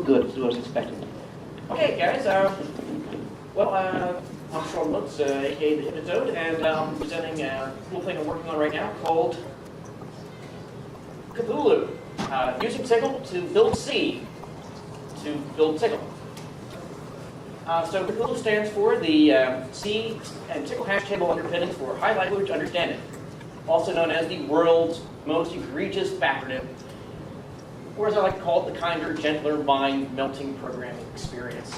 good as I was expecting. Okay, guys. I'm Sean Lutz, aka the Hypnotoad, and I'm presenting a cool thing I'm working on right now called Cthulhu. Using Tcl to build C to build Tcl. So Cthulhu stands for the C and Tcl hash table underpinnings for High Language Understanding, also known as the world's most egregious backronym, or as I like to call it, the kinder, gentler, mind-melting programming experience.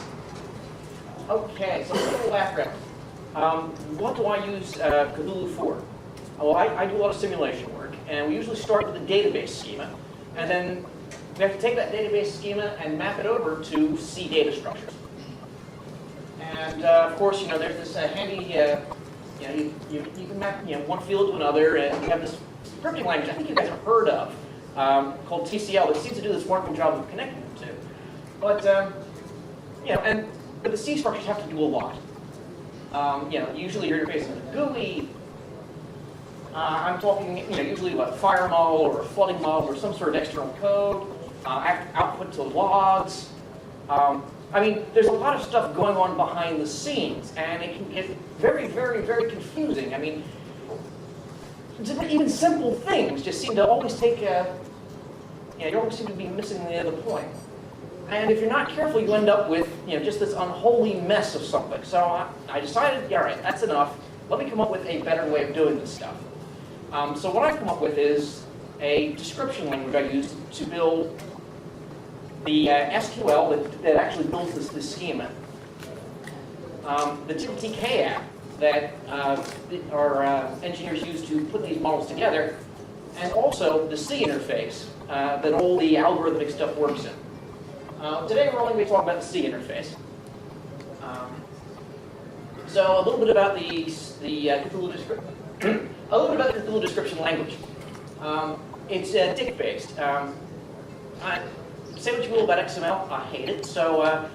Okay, so a little background. What do I use Cthulhu for? Well, I do a lot of simulation work, and we usually start with a database schema, and then we have to take that database schema and map it over to C data structures. And of course, there's this handy, you can map one field to another, and you have this scripting language I think you guys have heard of called TCL that seems to do this wonderful job of connecting them to. But but the C structures have to do a lot. Usually your interface is a GUI. I'm talking, usually about a fire model or a flooding model or some sort of external code, output to logs. There's a lot of stuff going on behind the scenes, and it can get very, very, very confusing. Even simple things just seem to always take you always seem to be missing the point. And if you're not careful, you end up with just this unholy mess of something. So I decided, all right, that's enough. Let me come up with a better way of doing this stuff. So what I've come up with is a description language I use to build the SQL that actually builds this schema. The TK app that our engineers use to put these models together, and also the C interface that all the algorithmic stuff works in. Today we're only going to be talking about the C interface. So a little bit about the Cthulhu description. A little bit about the Cthulhu description language. It's dict-based. Say what you will about XML, I hate it. So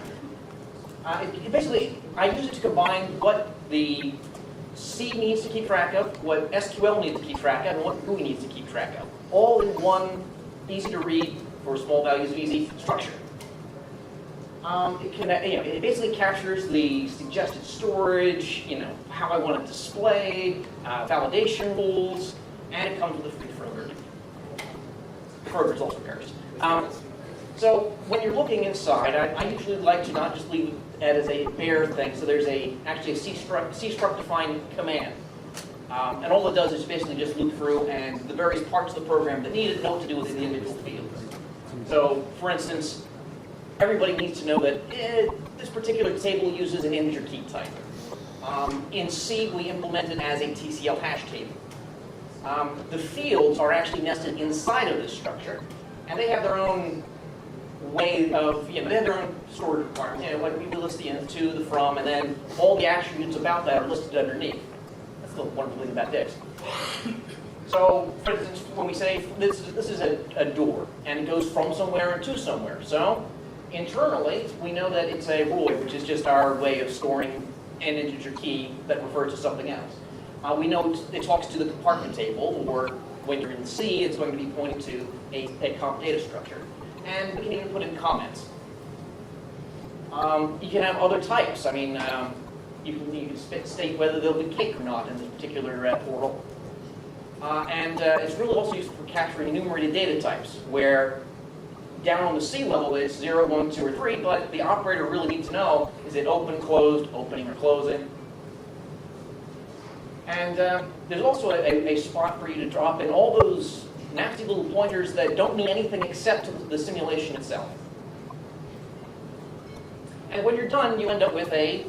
basically, I use it to combine what the C needs to keep track of, what SQL needs to keep track of, and what GUI needs to keep track of, all in one easy to read for small values of easy structure. It basically captures the suggested storage, how I want it displayed, validation rules, and it comes with a free Frogger. Frogger's also cursed. So when you're looking inside, I usually like to not just leave it as a bare thing. So there's actually a C-struct defined command. And all it does is basically just loop through and the various parts of the program that need it know what to do with the individual fields. So for instance, everybody needs to know that this particular table uses an integer key type. In C, we implement it as a TCL hash table. The fields are actually nested inside of this structure, and they have their own way of, they have their own storage requirements. Like we list the int, to, the from, and then all the attributes about that are listed underneath. That's the wonderful thing about Dix. So, for instance, when we say this is a door, and it goes from somewhere and to somewhere. So, internally, we know that it's a void, which is just our way of storing an integer key that refers to something else. We know it talks to the compartment table, or when you're in C, it's going to be pointing to a comp data structure. And we can even put in comments. You can have other types. You can state whether there'll be cake or not in this particular portal. And it's really also used for capturing enumerated data types, where down on the C level it's 0, 1, 2, or 3, but the operator really needs to know, is it open, closed, opening, or closing? And there's also a spot for you to drop in all those nasty little pointers that don't mean anything except the simulation itself. And when you're done, you end up with a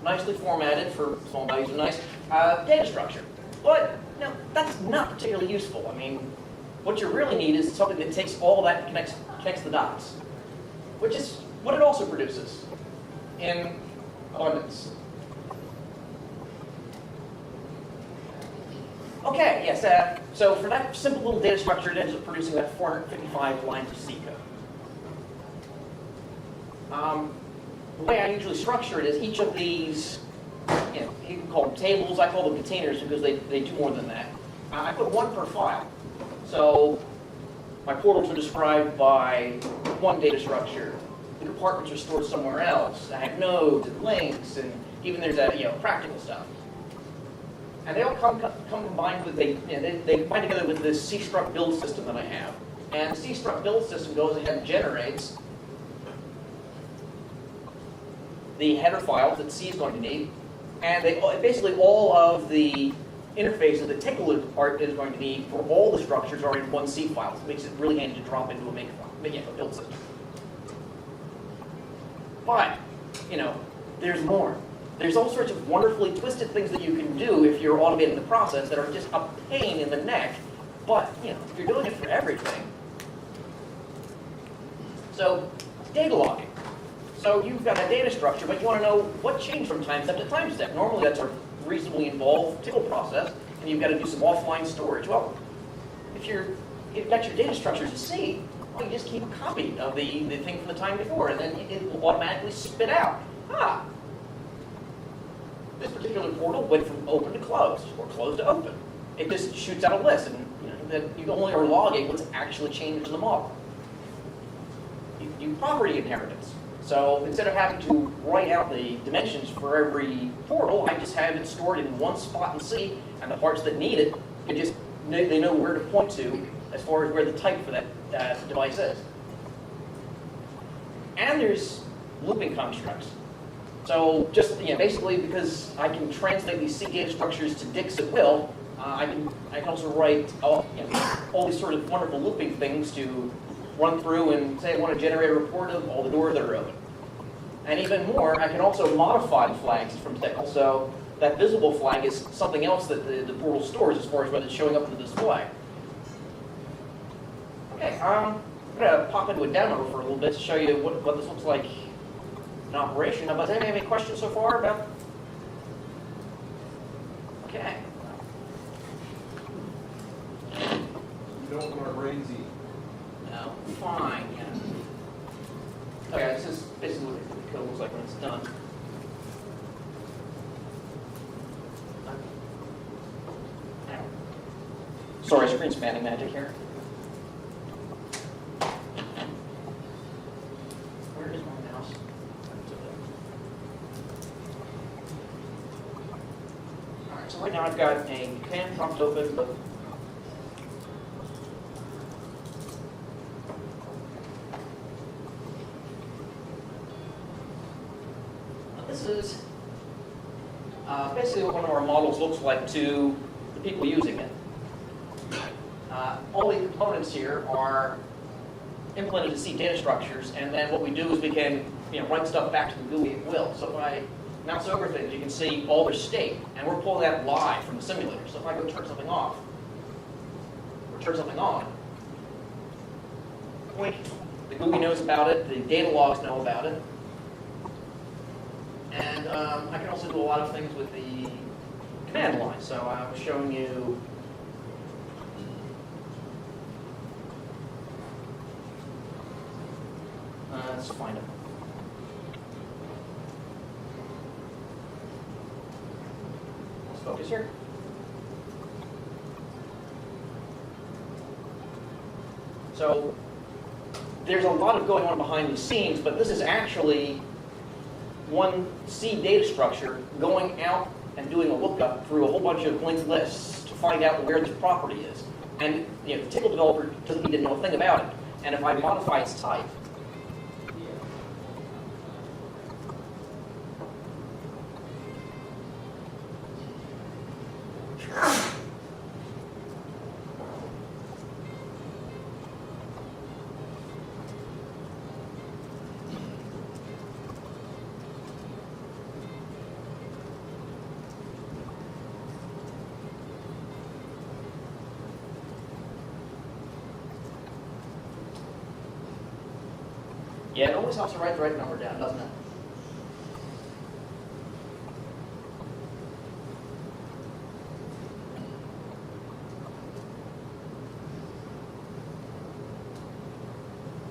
nicely formatted, for small values are nice, data structure. But that's not particularly useful. What you really need is something that takes all that and connects the dots, which is what it also produces in abundance. Okay, yes, so for that simple little data structure, it ends up producing about 455 lines of C code. The way I usually structure it is each of these, you can call them tables, I call them containers because they do more than that. I put one per file. So my portals are described by one data structure, departments are stored somewhere else. I have nodes and links, and even there's practical stuff. And they all come combined with they combine together with this C-struct build system that I have. And the C-struct build system goes ahead and generates the header files that C is going to need, and basically all of the interfaces that Tcl is going to need for all the structures are in one C file. So it makes it really handy to drop into a a build system. But, there's more. There's all sorts of wonderfully twisted things that you can do if you're automating the process that are just a pain in the neck. But, if you're doing it for everything. So, data logging. So you've got a data structure, but you want to know what changed from time step to time step. Normally that's a reasonably involved Tcl process, and you've got to do some offline storage. Well, if you've got your data structures to C, well, you just keep a copy of the thing from the time before, and then it will automatically spit out. This particular portal went from open to closed, or closed to open. It just shoots out a list, and that you only are logging what's actually changed in the model. You do property inheritance. So instead of having to write out the dimensions for every portal, I just have it stored in one spot in C, and the parts that need it, they know where to point to as far as where the type for that device is. And there's looping constructs. So just basically because I can translate these C data structures to DICs at will, I can also write all these sort of wonderful looping things to run through and say I want to generate a report of all the doors that are open. And even more, I can also modify the flags from Tcl, so that visible flag is something else that the portal stores as far as whether it's showing up in the display. Okay, I'm going to pop into a demo for a little bit to show you what this looks like in operation. Now, does anybody have any questions so far about? Okay. You don't want to raise it. No, fine, yeah. Okay, this is basically what the code looks like when it's done. Sorry, screen spanning magic here. Where is my mouse? Alright, so right now I've got a command prompt open, but this is basically what one of our models looks like to the people using it. All the components here are implemented to C data structures, and then what we do is we can write stuff back to the GUI at will. So if I mouse over things, you can see all their state, and we're pulling that live from the simulator. So if I go turn something off, or turn something on, the GUI knows about it, the data logs know about it, and I can also do a lot of things with the command line. So I was showing you let's find it. Let's focus here. So there's a lot of going on behind the scenes, but this is actually one C data structure going out and doing a lookup through a whole bunch of linked lists to find out where this property is. And the Tcl developer doesn't need to know a thing about it. And if I modify its type, yeah, it always helps to write the right number down, doesn't it?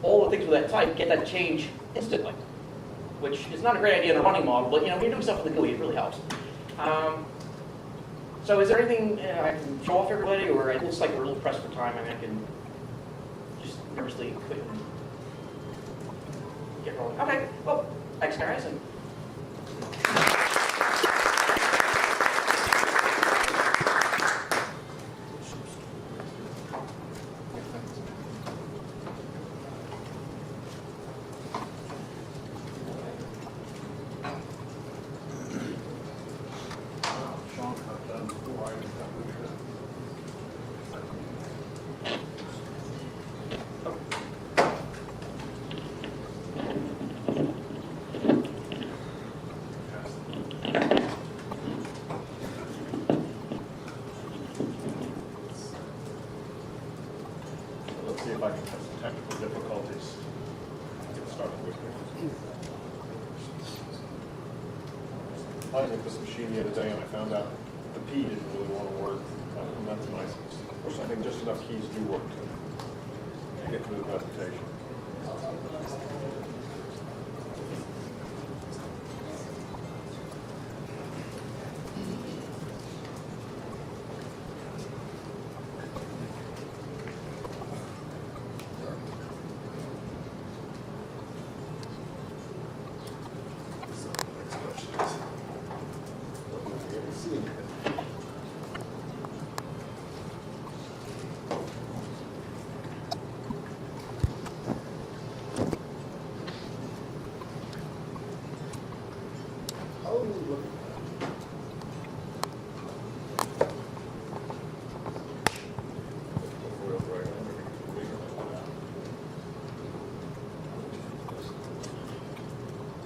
All the things with that type get that change instantly, which is not a great idea in a running model, but when you're doing stuff with the GUI, it really helps. So is there anything I can show off everybody, or it looks like we're a little pressed for time? I mean, I can just nervously quit. get rolling. Okay, well, thanks guys. And Sean got done before I got moved in. Let's see if I can have some technical difficulties. Get started with me. I was at this machine the other day and I found out the P didn't really want to work. And that's nice. Of course, I think just enough keys do work to get through the presentation.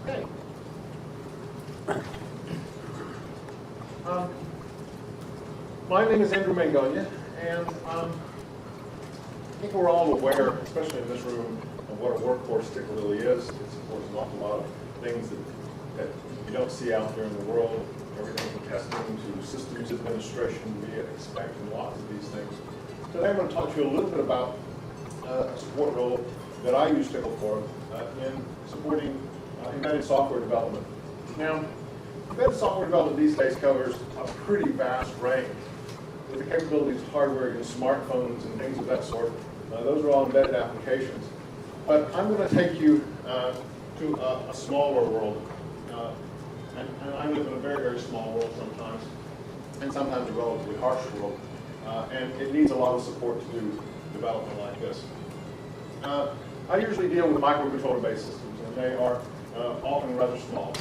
okay. My name is Andrew Mangonia, and I think we're all aware, especially in this room, of what a workhorse stick really is. It supports an awful lot of things that you don't see out there in the world. Everything from testing to systems administration, be it expecting lots of these things. Today I'm going to talk to you a little bit about a support role that I use Stickle for in supporting embedded software development. Now, embedded software development these days covers a pretty vast range. With the capabilities of hardware and smartphones and things of that sort, those are all embedded applications. But I'm going to take you to a smaller world. And I live in a very, very small world sometimes, and sometimes a relatively harsh world. And it needs a lot of support to do development like this. I usually deal with microcontroller-based systems, and they are often rather small.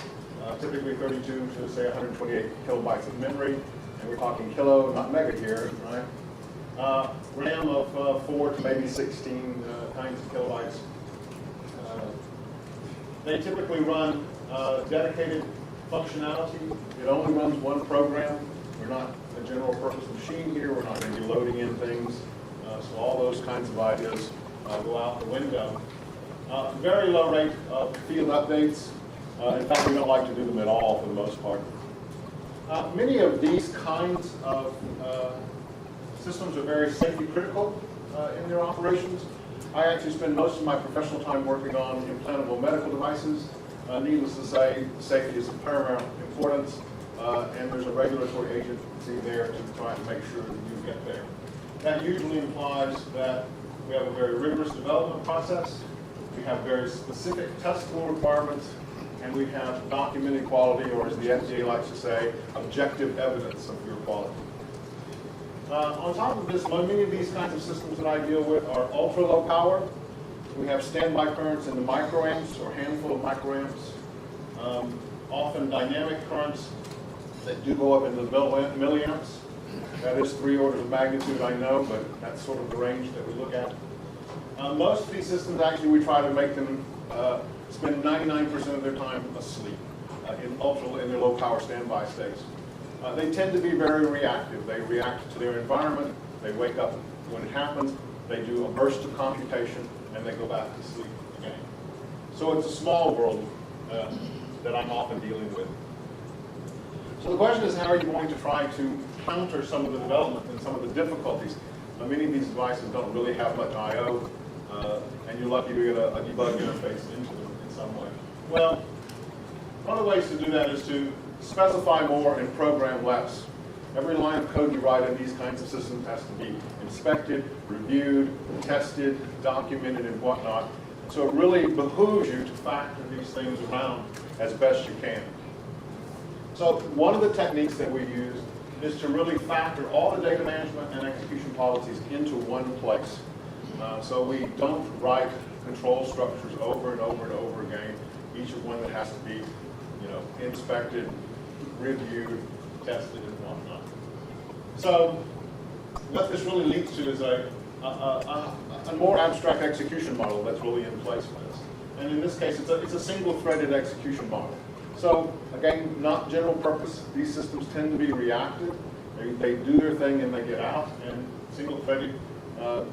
Typically 32 to, say, 128 kilobytes of memory. And we're talking kilo, not mega here, right? RAM of 4 to maybe 16 kinds of kilobytes. They typically run dedicated functionality. It only runs one program. We're not a general purpose machine here. We're not going to be loading in things. So all those kinds of ideas go out the window. Very low rate of field updates. In fact, we don't like to do them at all for the most part. Many of these kinds of systems are very safety critical in their operations. I actually spend most of my professional time working on implantable medical devices. Needless to say, safety is of paramount importance, and there's a regulatory agency there to try to make sure that you get there. That usually implies that we have a very rigorous development process, we have very specific test flow requirements, and we have documented quality, or as the FDA likes to say, objective evidence of your quality. On top of this, many of these kinds of systems that I deal with are ultra low power. We have standby currents in the microamps or handful of microamps. Often dynamic currents that do go up into the milliamps. That is 3 orders of magnitude, I know, but that's sort of the range that we look at. Most of these systems, actually, we try to make them spend 99% of their time asleep in their low power standby states. They tend to be very reactive. They react to their environment. They wake up when it happens. They do a burst of computation, and they go back to sleep again. So it's a small world that I'm often dealing with. So the question is, how are you going to try to counter some of the development and some of the difficulties? Many of these devices don't really have much I/O, and you're lucky to get a debug interface into them in some way. Well, one of the ways to do that is to specify more and program less. Every line of code you write in these kinds of systems has to be inspected, reviewed, tested, documented, and whatnot. So it really behooves you to factor these things around as best you can. So one of the techniques that we use is to really factor all the data management and execution policies into one place. So we don't write control structures over and over and over again, each of one that has to be, inspected, reviewed, tested, and whatnot. So what this really leads to is a more abstract execution model that's really in place for this. And in this case, it's a single-threaded execution model. So again, not general purpose. These systems tend to be reactive. They do their thing and they get out, and single-threaded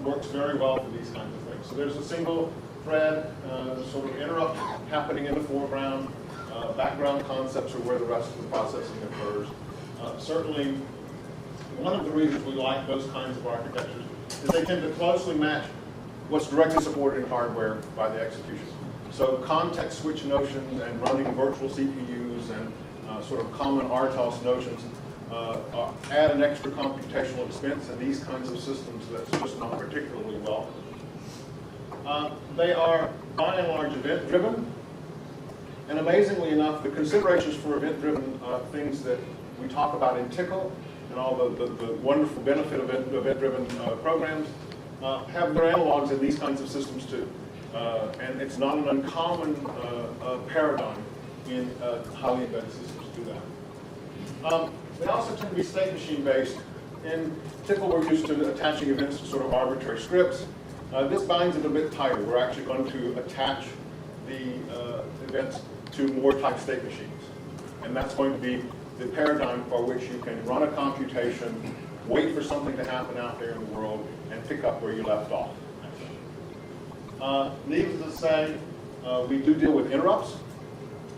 works very well for these kinds of things. So there's a single thread sort of interrupt happening in the foreground. Background concepts are where the rest of the processing occurs. Certainly, one of the reasons we like those kinds of architectures is they tend to closely match what's directly supported in hardware by the execution. So context switch notions and running virtual CPUs and sort of common RTOS notions add an extra computational expense in these kinds of systems that's just not particularly welcome. They are, by and large, event-driven. And amazingly enough, the considerations for event-driven things that we talk about in TICL and all the wonderful benefit of event-driven programs have their analogs in these kinds of systems too. And it's not an uncommon paradigm in highly embedded systems to do that. They also tend to be state machine based. In TICL, we're used to attaching events to sort of arbitrary scripts. This binds it a bit tighter. We're actually going to attach the events to more type state machines. And that's going to be the paradigm for which you can run a computation, wait for something to happen out there in the world, and pick up where you left off. Needless to say, we do deal with interrupts.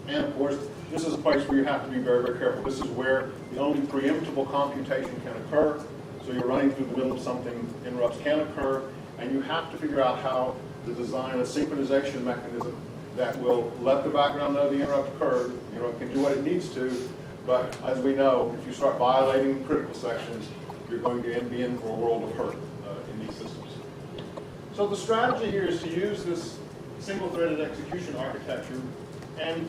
And of course, this is a place where you have to be very, very careful. This is where the only preemptible computation can occur. So you're running through the middle of something, interrupts can occur, and you have to figure out how to design a synchronization mechanism that will let the background know the interrupt occurred. The interrupt can do what it needs to, but as we know, if you start violating critical sections, you're going to be in for a world of hurt in these systems. So the strategy here is to use this single-threaded execution architecture. And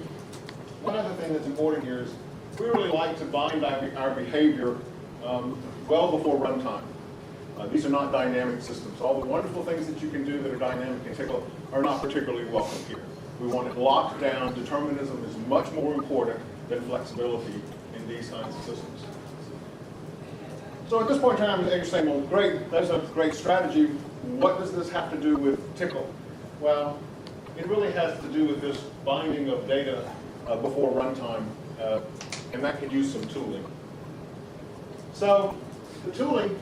one other thing that's important here is we really like to bind our behavior well before runtime. These are not dynamic systems. All the wonderful things that you can do that are dynamic in TICL are not particularly welcome here. We want it locked down. Determinism is much more important than flexibility in these kinds of systems. So at this point in time, you're saying, well, great, that's a great strategy. What does this have to do with TICL? Well, it really has to do with this binding of data before runtime, and that could use some tooling. So the tooling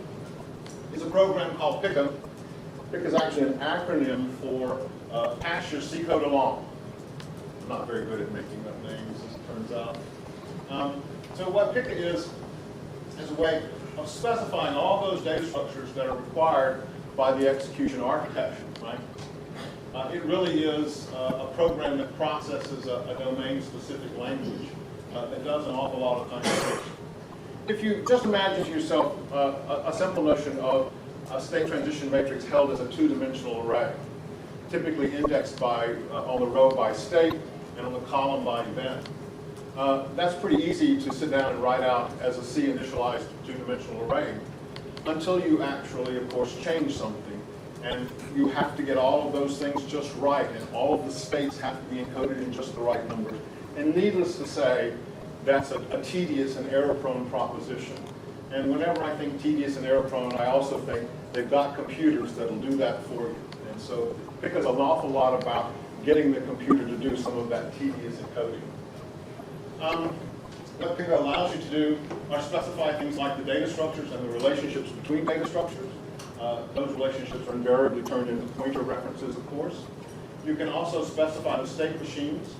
is a program called PICA. PICA is actually an acronym for Pass Your C Code Along. I'm not very good at making up names, as it turns out. So what PICA is a way of specifying all those data structures that are required by the execution architecture, right? It really is a program that processes a domain-specific language that does an awful lot of computation. If you just imagine to yourself a simple notion of a state transition matrix held as a two-dimensional array, typically indexed by on the row by state and on the column by event. That's pretty easy to sit down and write out as a C initialized two-dimensional array until you actually, of course, change something. And you have to get all of those things just right, and all of the states have to be encoded in just the right numbers. And needless to say, that's a tedious and error-prone proposition. And whenever I think tedious and error-prone, I also think they've got computers that'll do that for you. And so PICA's an awful lot about getting the computer to do some of that tedious encoding. What PICA allows you to do are specify things like the data structures and the relationships between data structures. Those relationships are invariably turned into pointer references, of course. You can also specify the state machines.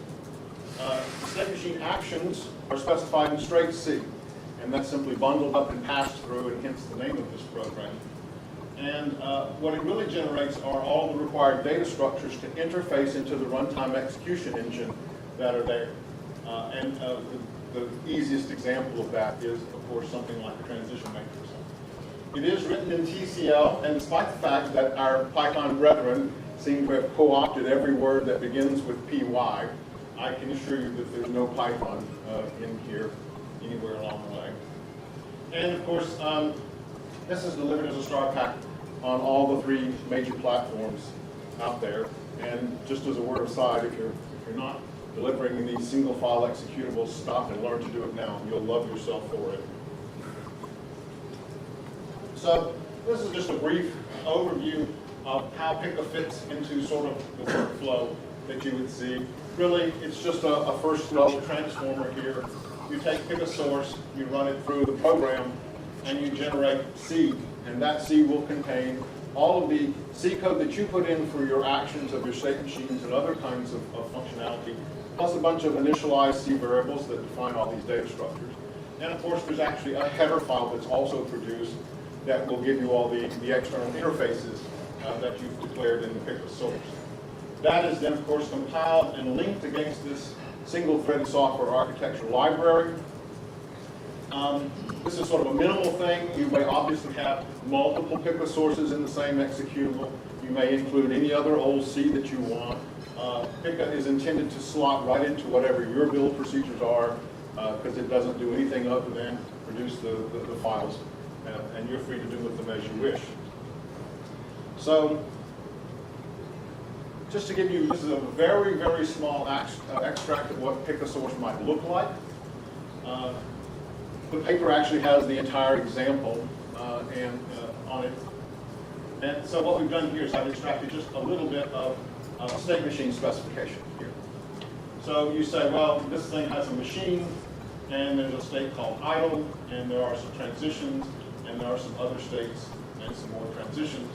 The state machine actions are specified in straight C, and that's simply bundled up and passed through, and hence the name of this program. And what it really generates are all the required data structures to interface into the runtime execution engine that are there. The easiest example of that is, of course, something like a transition matrix. It is written in TCL, and despite the fact that our Python brethren seem to have co-opted every word that begins with PY. I can assure you that there's no Python in here anywhere along the way. And of course, this is delivered as a star pack on all the 3 major platforms out there. And just as a word aside, if you're not delivering these single file executables, stop and learn to do it now. You'll love yourself for it. So this is just a brief overview of how Pika fits into sort of the workflow that you would see. Really, it's just a first level transformer here. You take Pika source, you run it through the program, and you generate C. And that C will contain all of the C code that you put in for your actions of your state machines and other kinds of functionality, plus a bunch of initialized C variables that define all these data structures. And of course, there's actually a header file that's also produced that will give you all the external interfaces that you've declared in the Pika source. That is then, of course, compiled and linked against this single-threaded software architecture library. This is sort of a minimal thing. You may obviously have multiple Pika sources in the same executable. You may include any other old C that you want. Pika is intended to slot right into whatever your build procedures are, because it doesn't do anything other than produce the files, and you're free to do with them as you wish. So, just to give you, this is a very, very small extract of what Pika source might look like. The paper actually has the entire example on it. And so what we've done here is I've extracted just a little bit of state machine specification here. So you say, well, this thing has a machine, and there's a state called idle, and there are some transitions, and there are some other states, and some more transitions.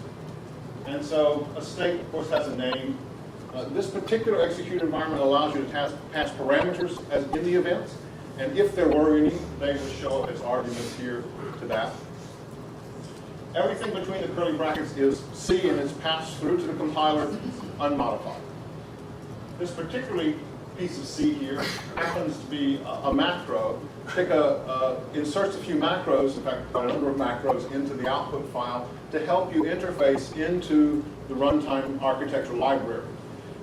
And so a state, of course, has a name. This particular execute environment allows you to pass parameters as in the events, and if there were any, they would show up as arguments here to that. Everything between the curly brackets is C, and it's passed through to the compiler unmodified. This particular piece of C here happens to be a macro. Pika inserts a few macros, in fact, quite a number of macros, into the output file to help you interface into the runtime architecture library.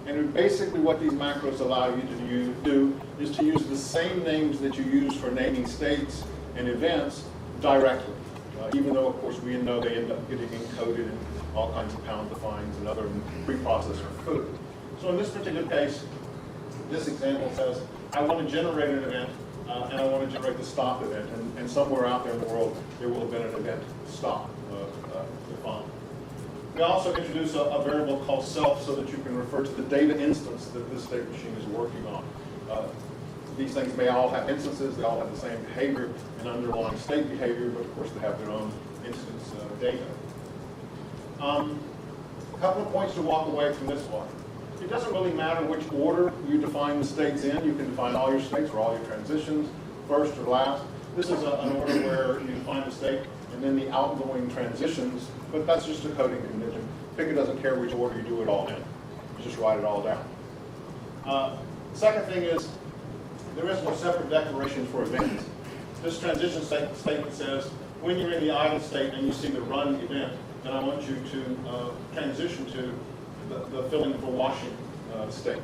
And basically what these macros allow you to do is to use the same names that you use for naming states and events directly. Even though, of course, we know they end up getting encoded in all kinds of pound defines and other preprocessor code. So in this particular case, this example says, I want to generate an event, and I want to generate the stop event. And somewhere out there in the world, there will have been an event stop defined. We also introduce a variable called self so that you can refer to the data instance that this state machine is working on. These things may all have instances, they all have the same behavior and underlying state behavior, but of course they have their own instance data. A couple of points to walk away from this one. It doesn't really matter which order you define the states in. You can define all your states or all your transitions, first or last. This is an order where you define the state and then the outgoing transitions, but that's just a coding convention. Pika doesn't care which order you do it all in. You just write it all down. Second thing is, there is no separate declaration for events. This transition statement says, when you're in the idle state and you see the run event, then I want you to transition to the filling for washing state.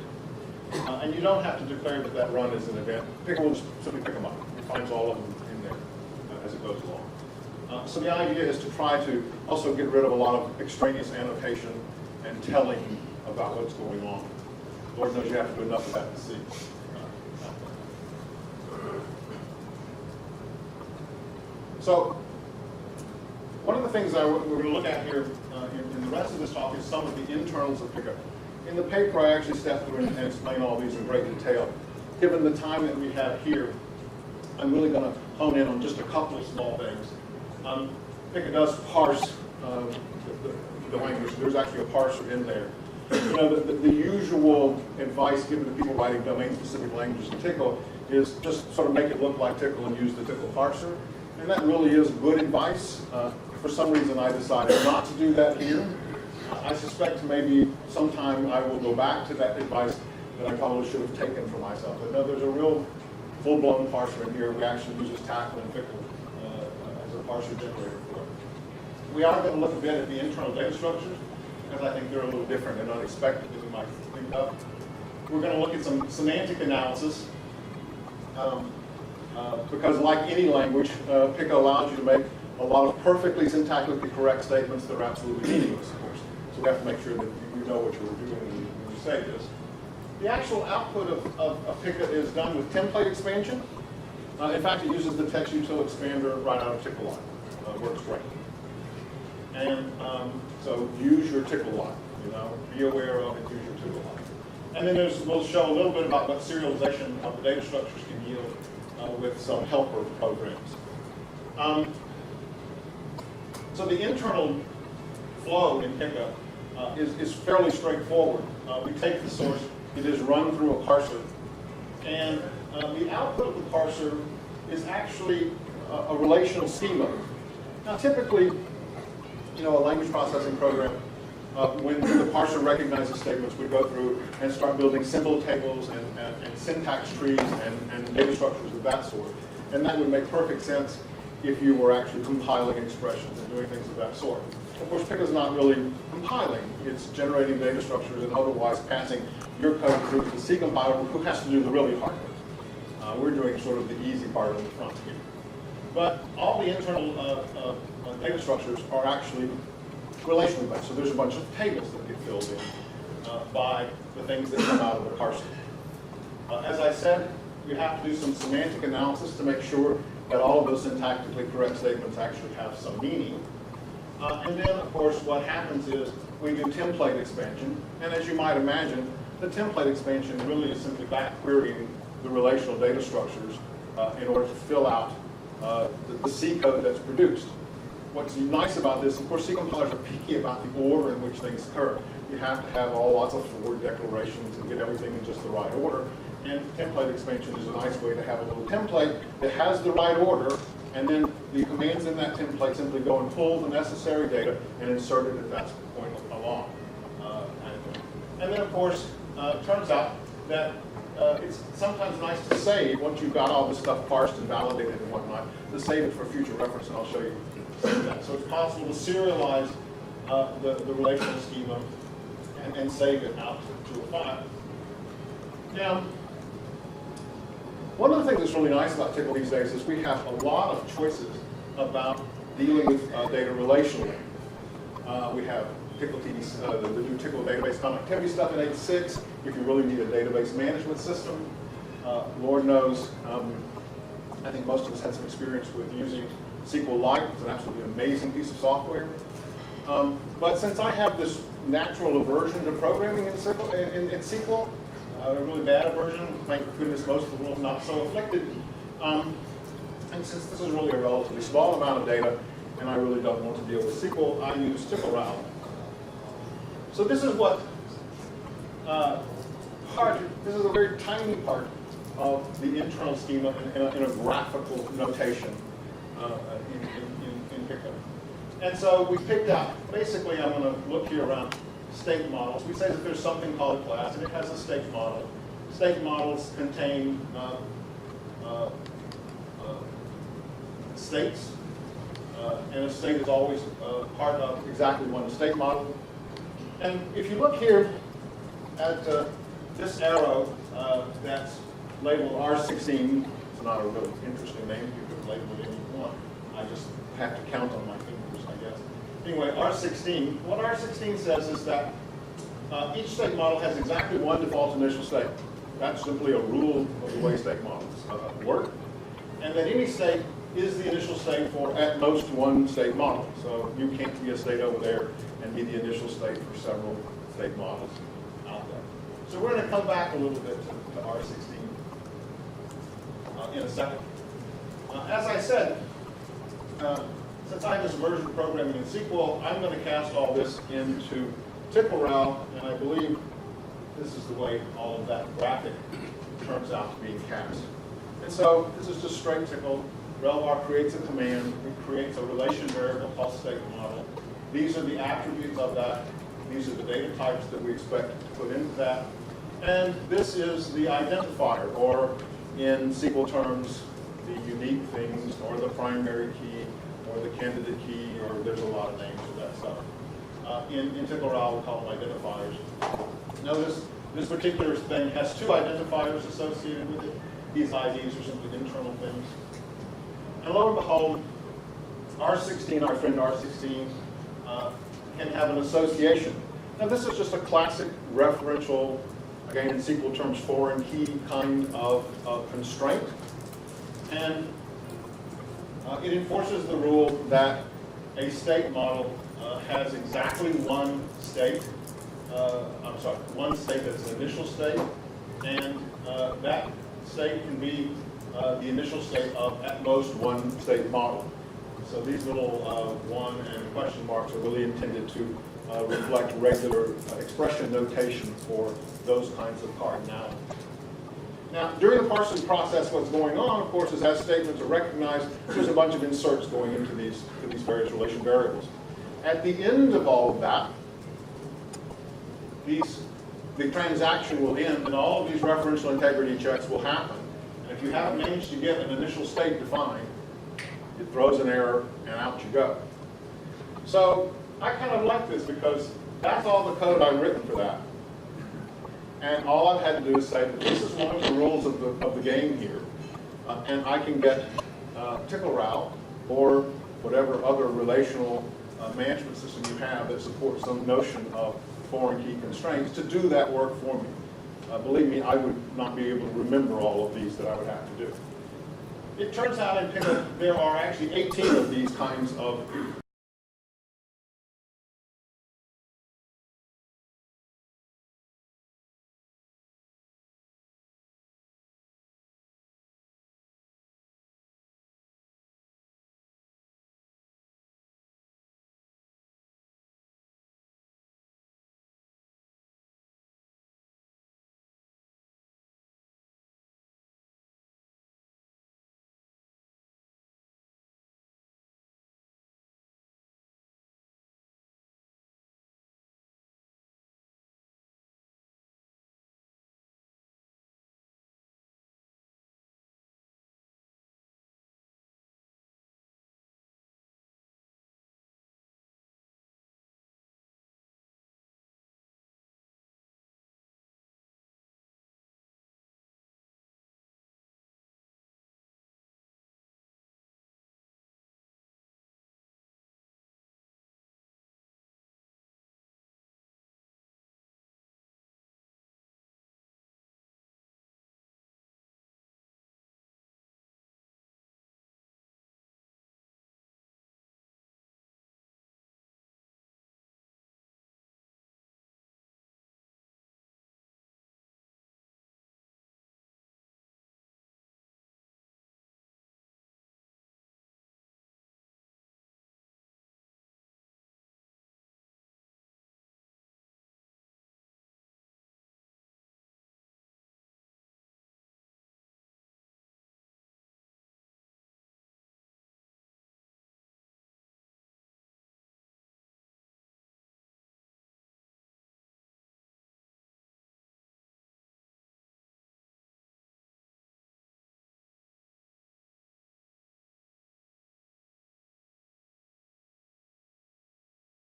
And you don't have to declare that that run is an event. Pika will just simply pick them up. It finds all of them in there as it goes along. So the idea is to try to also get rid of a lot of extraneous annotation and telling about what's going on. Lord knows you have to do enough of that to see. So one of the things that we're going to look at here in the rest of this talk is some of the internals of Pika. In the paper, I actually step through and explain all these in great detail. Given the time that we have here, I'm really going to hone in on just a couple of small things. Pika does parse the language. There's actually a parser in there. You know, the usual advice given to people writing domain-specific languages in Tcl is just sort of make it look like Tcl and use the Tcl parser. And that really is good advice. For some reason, I decided not to do that here. I suspect maybe sometime I will go back to that advice that I probably should have taken for myself. But no, there's a real full-blown parser in here. We actually use Tcl and Tcl as a parser generator for it. We are going to look a bit at the internal data structures. because I think they're a little different and unexpected than we might think of. We're going to look at some semantic analysis, because like any language, Pico allows you to make a lot of perfectly syntactically correct statements that are absolutely meaningless, of course. So we have to make sure that you know what you're doing when you say this. The actual output of Pico is done with template expansion. In fact, it uses the text util expander right out of Tickle line. Works great. And so use your Tickle line. Be aware of it. Use your Tickle line. And then we'll show a little bit about what serialization of the data structures can yield with some helper programs. So the internal flow in Pico is fairly straightforward. We take the source, it is run through a parser, and the output of the parser is actually a relational schema. Now typically, a language processing program, when the parser recognizes statements, we go through and start building symbol tables and syntax trees and data structures of that sort. And that would make perfect sense if you were actually compiling expressions and doing things of that sort. Of course, Pico is not really compiling. It's generating data structures and otherwise passing your code through to the C compiler, who has to do the really hard work. We're doing sort of the easy part on the front here. But all the internal data structures are actually relationally based. So there's a bunch of tables that get filled in by the things that come out of the parser. As I said, you have to do some semantic analysis to make sure that all of those syntactically correct statements actually have some meaning. And then, of course, what happens is we do template expansion. And as you might imagine, the template expansion really is simply back querying the relational data structures in order to fill out the C code that's produced. What's nice about this, of course, C compilers are picky about the order in which things occur. You have to have lots of forward declarations and get everything in just the right order. And template expansion is a nice way to have a little template that has the right order, and then the commands in that template simply go and pull the necessary data and insert it at that point along. And then, of course, it turns out that it's sometimes nice to save, once you've got all this stuff parsed and validated and whatnot, to save it for future reference, and I'll show you that. So it's possible to serialize the relational schema and save it out to a file. Now, one of the things that's really nice about Tickle these days is we have a lot of choices about dealing with data relationally. We have Tickle TD, the new Tickle database connectivity stuff in 8.6. If you really need a database management system, Lord knows, I think most of us had some experience with using SQLite. It's an absolutely amazing piece of software. But since I have this natural aversion to programming in SQL, a really bad aversion, thank goodness most of the world's not so afflicted. And since this is really a relatively small amount of data, and I really don't want to deal with SQL, I use TickleRow. So this is what this is a very tiny part of the internal schema in a graphical notation in Pico. And so we picked out, basically I'm going to look here around state models. We say that there's something called a class, and it has a state model. State models contain states, and a state is always part of exactly one state model. And if you look here at this arrow that's labeled R16, it's not a really interesting name, you could label it any you want. I just have to count on my fingers, I guess. Anyway, R16, what R16 says is that each state model has exactly one default initial state. That's simply a rule of the way state models work. And that any state is the initial state for at most one state model. So you can't be a state over there and be the initial state for several state models out there. So we're going to come back a little bit to R16 in a second. As I said, since I have this version of programming in SQL, I'm going to cast all this into TickleRow, and I believe this is the way all of that graphic turns out to be cast. And so this is just straight Tickle. Relvar creates a command. It creates a relation variable called state model. These are the attributes of that. These are the data types that we expect to put into that. And this is the identifier, or in SQL terms, the unique things, or the primary key, or the candidate key, or there's a lot of names for that stuff. In TickleRow, we call them identifiers. Notice this particular thing has two identifiers associated with it. These IDs are simply internal things. And lo and behold, R16, our friend R16, can have an association. Now this is just a classic referential, again in SQL terms, foreign key kind of constraint. And it enforces the rule that a state model has exactly one state, one state that's an initial state, and that state can be the initial state of at most one state model. So these little one and question marks are really intended to reflect regular expression notation for those kinds of cardinality. Now, during the parsing process, what's going on, of course, is as statements are recognized, there's a bunch of inserts going into these various relation variables. At the end of all of that, the transaction will end and all of these referential integrity checks will happen. And if you haven't managed to get an initial state defined, it throws an error and out you go. So I kind of like this because that's all the code I've written for that. And all I've had to do is say that this is one of the rules of the game here. And I can get TickleRow or whatever other relational management system you have that supports some notion of foreign key constraints to do that work for me. Believe me, I would not be able to remember all of these that I would have to do. It turns out in Pickle there are actually 18 of these kinds of